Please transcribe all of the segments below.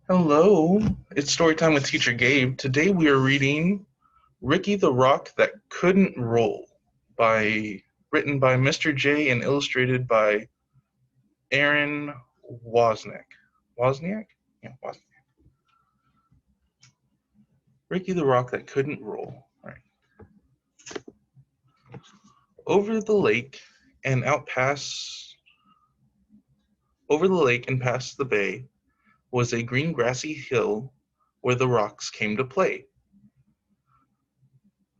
Hello, it's story time with teacher Gabe. Today we are reading Ricky the Rock That Couldn't Roll by written by Mr. J and illustrated by Erin Wozniak. Wozniak? Yeah, Wozniak. Ricky the Rock That Couldn't Roll. All right. Over the lake and out past over the lake and past the bay was a green grassy hill where the rocks came to play.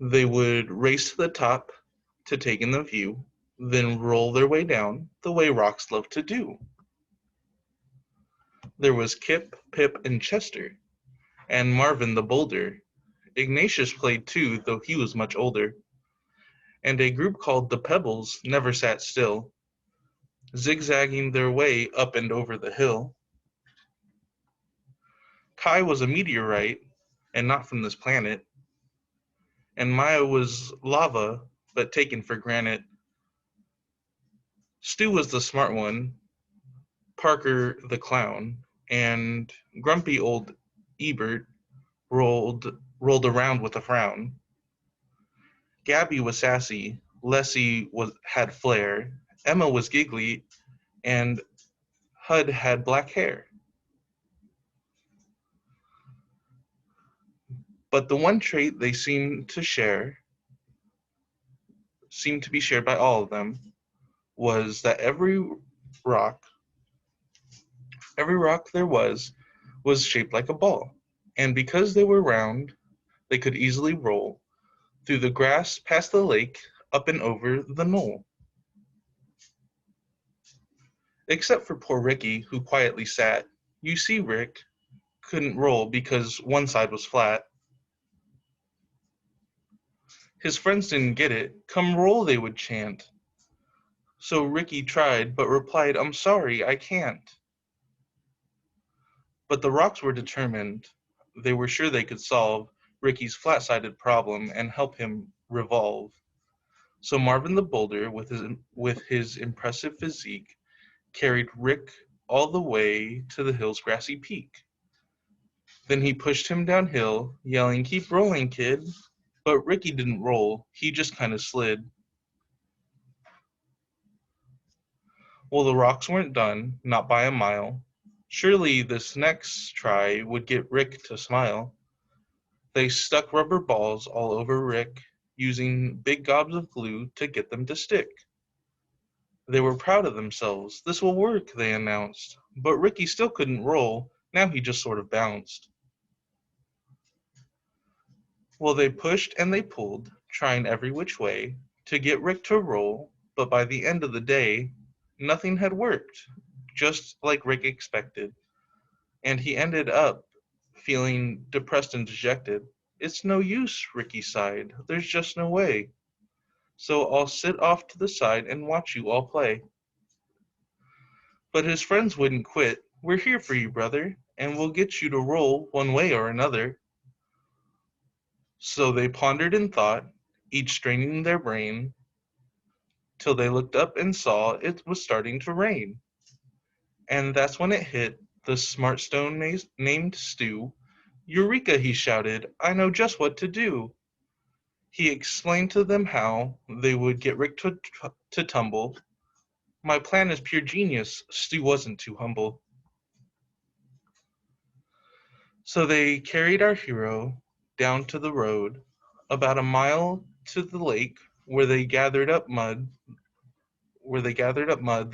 They would race to the top to take in the view, then roll their way down the way rocks love to do. There was Kip, Pip, and Chester, and Marvin the Boulder. Ignatius played too, though he was much older. And a group called the Pebbles never sat still, zigzagging their way up and over the hill. Kai was a meteorite, and not from this planet, and Maya was lava, but taken for granted. Stu was the smart one, Parker the clown, and grumpy old Ebert rolled around with a frown. Gabby was sassy, Leslie had flair, Emma was giggly, and Hud had black hair. But the one trait they seemed to be shared by all of them, was that rock, every rock there was shaped like a ball. And because they were round, they could easily roll through the grass, past the lake, up and over the knoll. Except for poor Ricky, who quietly sat. You see, Rick couldn't roll because one side was flat. His friends didn't get it. Come roll, they would chant. So Ricky tried, but replied, I'm sorry, I can't. But the rocks were determined. They were sure they could solve Ricky's flat-sided problem and help him revolve. So Marvin the Boulder, with his impressive physique, carried Rick all the way to the hill's grassy peak. Then he pushed him downhill, yelling, Keep rolling, kid. But Ricky didn't roll, he just kind of slid. Well, the rocks weren't done, not by a mile. Surely this next try would get Rick to smile. They stuck rubber balls all over Rick, using big gobs of glue to get them to stick. They were proud of themselves. This will work, they announced. But Ricky still couldn't roll, now he just sort of bounced. Well, they pushed and they pulled, trying every which way to get Rick to roll, but by the end of the day, nothing had worked, just like Rick expected, and he ended up feeling depressed and dejected. It's no use, Ricky sighed. There's just no way. So I'll sit off to the side and watch you all play. But his friends wouldn't quit. We're here for you, brother, and we'll get you to roll one way or another. So they pondered and thought, each straining their brain, till they looked up and saw it was starting to rain. And that's when it hit the smart stone named Stu. Eureka, he shouted, I know just what to do. He explained to them how they would get Rick to tumble. My plan is pure genius. Stu wasn't too humble. So they carried our hero down to the road, about a mile to the lake, where they gathered up mud they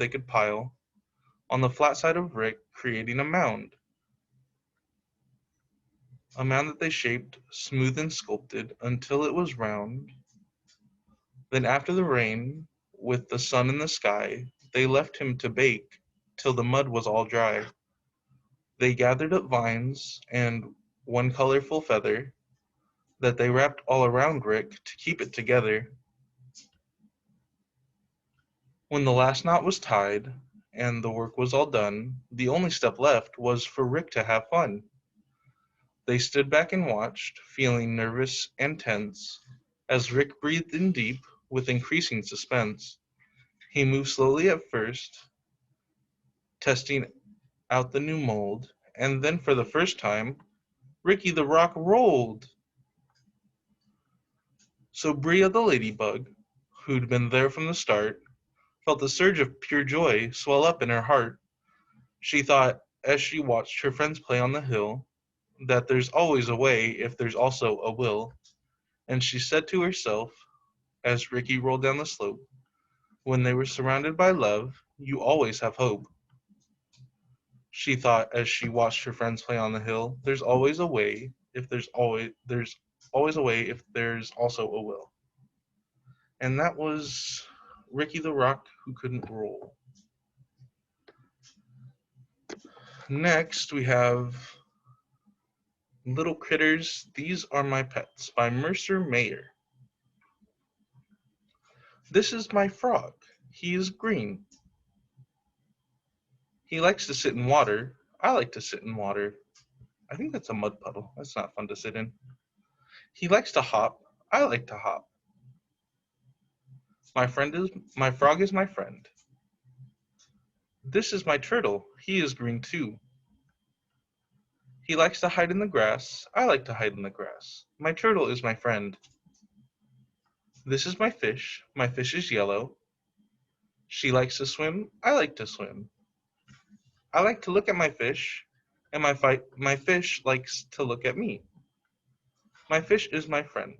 could pile on the flat side of Rick, creating a mound that they shaped, smooth and sculpted, until it was round. Then after the rain, with the sun in the sky, they left him to bake till the mud was all dry. They gathered up vines and one colorful feather that they wrapped all around Rick to keep it together. When the last knot was tied and the work was all done, the only step left was for Rick to have fun. They stood back and watched, feeling nervous and tense, as Rick breathed in deep with increasing suspense. He moved slowly at first, testing out the new mold, and then for the first time, Ricky the Rock rolled. So Bria the ladybug, who'd been there from the start, felt a surge of pure joy swell up in her heart. She thought, as she watched her friends play on the hill, that there's always a way if there's also a will. And she said to herself, as Ricky rolled down the slope, when they were surrounded by love, you always have hope. She thought as she watched her friends play on the hill, there's always a way if there's always a way if there's also a will. And that was Ricky the Rock who couldn't roll. Next we have Little Critters, These Are My Pets by Mercer Mayer. This is my frog. He is green. He likes to sit in water. I like to sit in water. I think that's a mud puddle. That's not fun to sit in. He likes to hop. I like to hop. My frog is my friend. This is my turtle. He is green too. He likes to hide in the grass. I like to hide in the grass. My turtle is my friend. This is my fish. My fish is yellow. She likes to swim. I like to swim. I like to look at my fish, and my fish likes to look at me. My fish is my friend.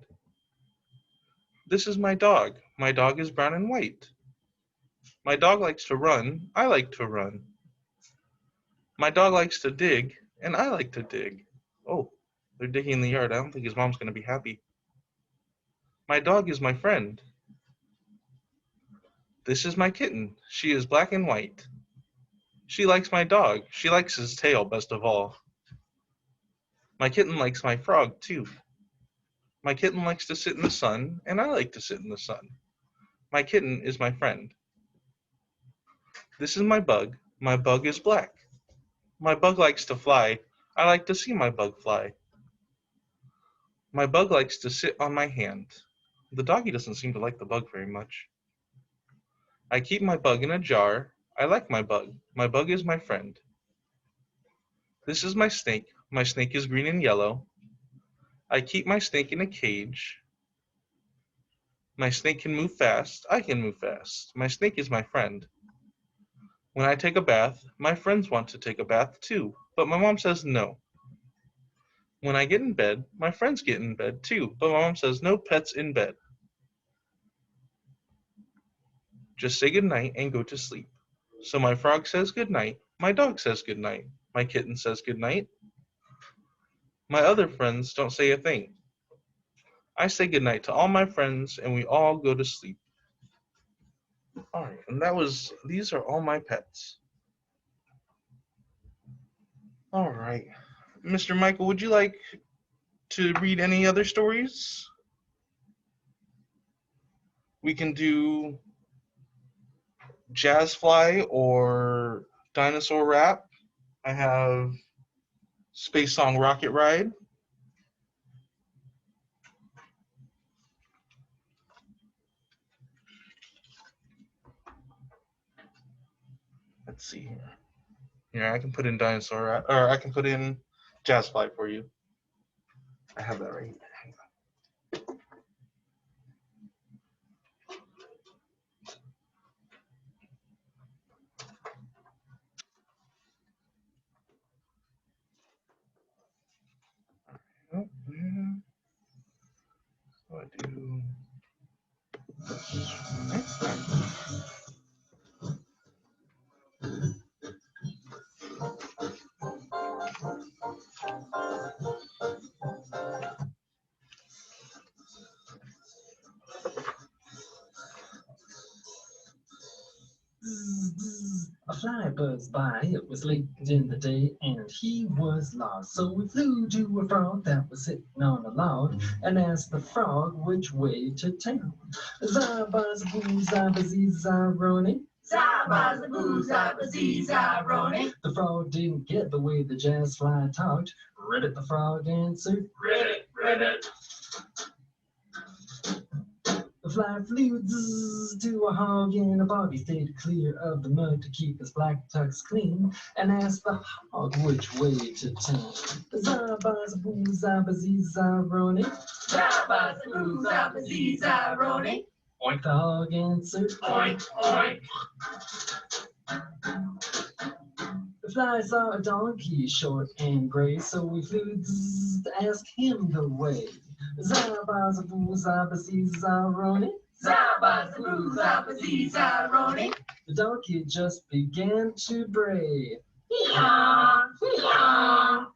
This is my dog. My dog is brown and white. My dog likes to run. I like to run. My dog likes to dig, and I like to dig. Oh, they're digging in the yard. I don't think his mom's going to be happy. My dog is my friend. This is my kitten. She is black and white. She likes my dog. She likes his tail best of all. My kitten likes my frog too. My kitten likes to sit in the sun, and I like to sit in the sun. My kitten is my friend. This is my bug. My bug is black. My bug likes to fly. I like to see my bug fly. My bug likes to sit on my hand. The doggy doesn't seem to like the bug very much. I keep my bug in a jar. I like my bug. My bug is my friend. This is my snake. My snake is green and yellow. I keep my snake in a cage. My snake can move fast. I can move fast. My snake is my friend. When I take a bath, my friends want to take a bath too, but my mom says no. When I get in bed, my friends get in bed too, but my mom says no pets in bed. Just say goodnight and go to sleep. So my frog says goodnight, my dog says goodnight, my kitten says goodnight. My other friends don't say a thing. I say goodnight to all my friends and we all go to sleep. Alright, and these are all my pets. Alright. Mr. Michael, would you like to read any other stories? We can do Jazz Fly or Dinosaur Rap. I have Space Song Rocket Ride. Let's see here. Here, I can put in Dinosaur Rap, or I can put in Jazz Fly for you. I have that right here. Hang on. What do I do? A fly buzzed by, it was late in the day, and he was lost. So we flew to a frog that was sitting on a log, and asked the frog which way to town. Zabazaboo, zabazee, zaroni. Zabazaboo, zabazee, zaroni. The frog didn't get the way the jazz fly talked. Ribbit the frog answered. Ribbit, ribbit. The fly flew zzz, to a hog in a bog. He stayed clear of the mud to keep his black tux clean and asked the hog which way to turn. Zabba-zaboo, zabba-zee, zaroni. Zabba-zaboo, zabba-zee, zaroni. Oink, the hog answered. Oink, oink. The fly saw a donkey, short and gray, so he flew zzz, to ask him the way. Zabba-zaboo, zabba-zee, zaroni. Zabba-zaboo, zabba-zee, zaroni. The donkey just began to bray. Hee-haw, hee-haw.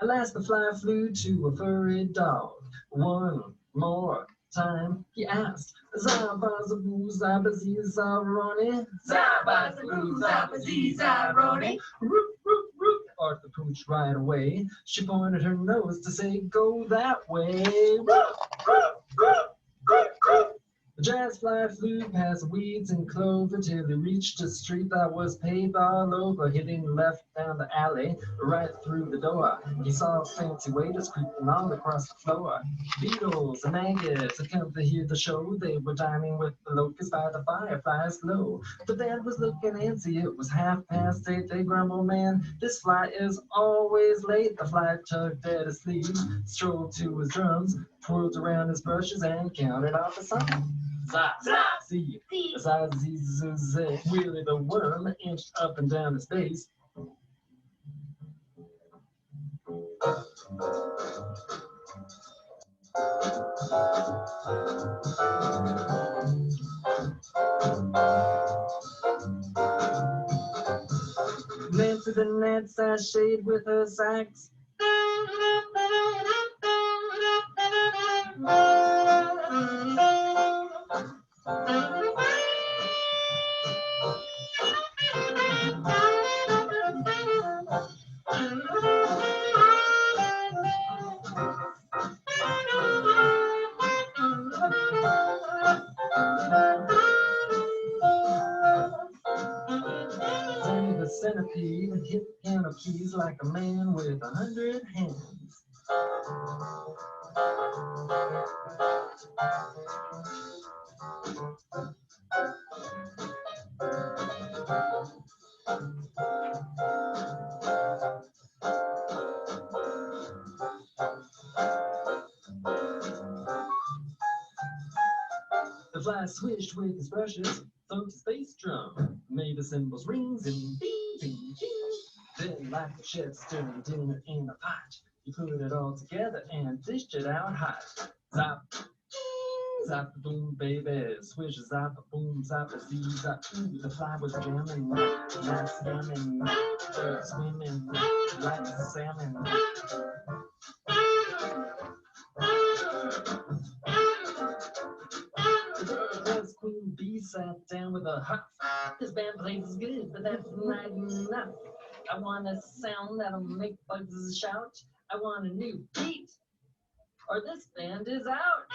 At last the fly flew to a furry dog. One more time he asked, Zabba-zaboo, zabba-zee, zaroni. Zabba-zaboo, zabba-zee, zaroni. Roop, roop, roop, barked the pooch right away. She pointed her nose to say, go that way. Roop, roop, roop, roop, roop. The jazz fly flew past weeds and clover till he reached a street that was paved all over, hitting left down the alley, right through the door. He saw fancy waiters creeping all across the floor. Beetles and maggots had come to hear the show. They were dining with the locusts by the firefly's glow. The band was looking antsy. It was 8:30. They grumbled, man, this fly is always late. The fly tugged at his sleeve, strolled to his drums, twirled around his brushes, and counted off a song. Zah, Zah, see, zee. zah, zee, zoo, zee. Willie the worm inched up and down his face. Nancy the gnat sashayed with her sax. Sammy the centipede hit piano keys like a man with 100 hands. The fly swished with his brushes, thumped his bass drum, made the cymbals rings and ding, ding, ding. Then, like a chef stirring dinner in a pot, he put it all together and dished it out hot. Zap, zap, boom, baby, swish, zap, boom, zap, zee, zap. Ooh, the fly was jamming, not scamming, swimming like a salmon. The queen bee sat down with a huff. This band plays is good, but that's not enough. I want a sound that'll make bugs shout. I want a new beat, or this band is out.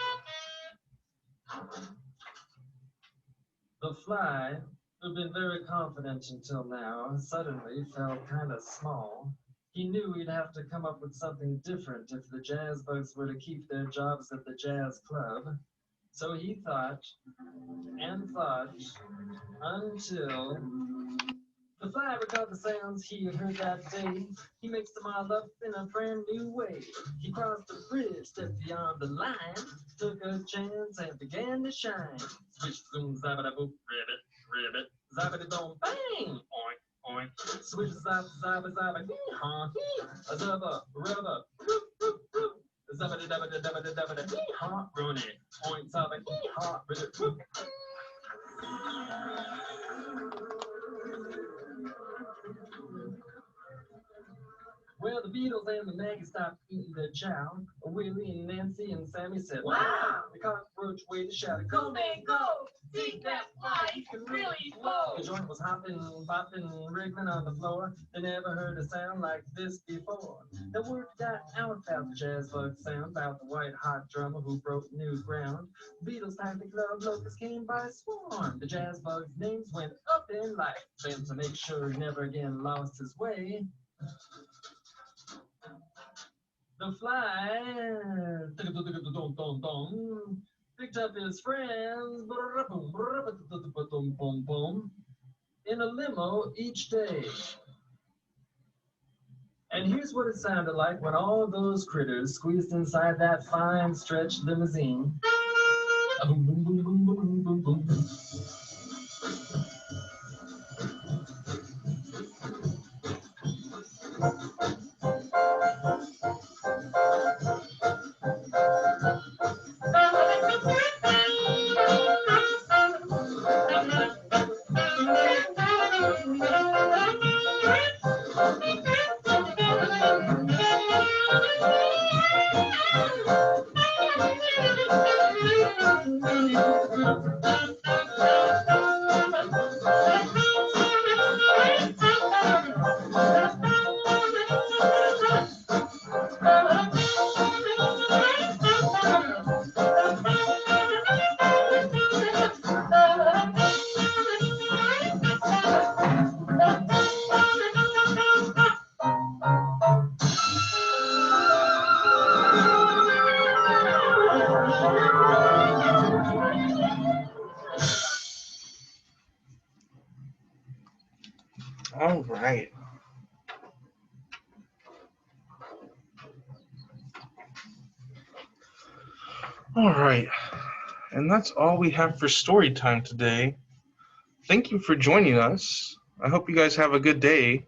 The fly, who'd been very confident until now, suddenly felt kind of small. He knew he'd have to come up with something different if the jazz bugs were to keep their jobs at the jazz club. So he thought and thought until the fly recalled the sounds he had heard that day. He mixed them all up in a brand new way. He crossed the bridge, stepped beyond the line, took a chance and began to shine. Switch, zoom, zabba boop, ribbit, ribbit, zabba boom, bang, oink, oink. Switch, zap, zabba, zabba, hee haw, hee, a zabba, rubba, roop, roop, roop. Zabba dabba dabba dabba dabba hee haw, run it, oink, zabba, hee haw, ribbit, roop. Well, the Beatles and the Maggots stopped eating their chow. Willie and Nancy and Sammy said, Wow. The cockroach waited, shouted, Go, man, go. Dig that fly, you can really blow. The joint was hopping, bopping, wriggling on the floor. They never heard a sound like this before. The word got out about the jazz bug sound, about the white hot drummer who broke new ground. Beatles packed the club, locusts came by swarm. The jazz bug's names went up in lights. Then to make sure he never again lost his way, The fly picked up his friends in a limo each day. And here's what it sounded like when all those critters squeezed inside that fine stretched limousine. Boom, boom, boom, boom, boom, boom, boom. All right. All right. And that's all we have for story time today. Thank you for joining us. I hope you guys have a good day.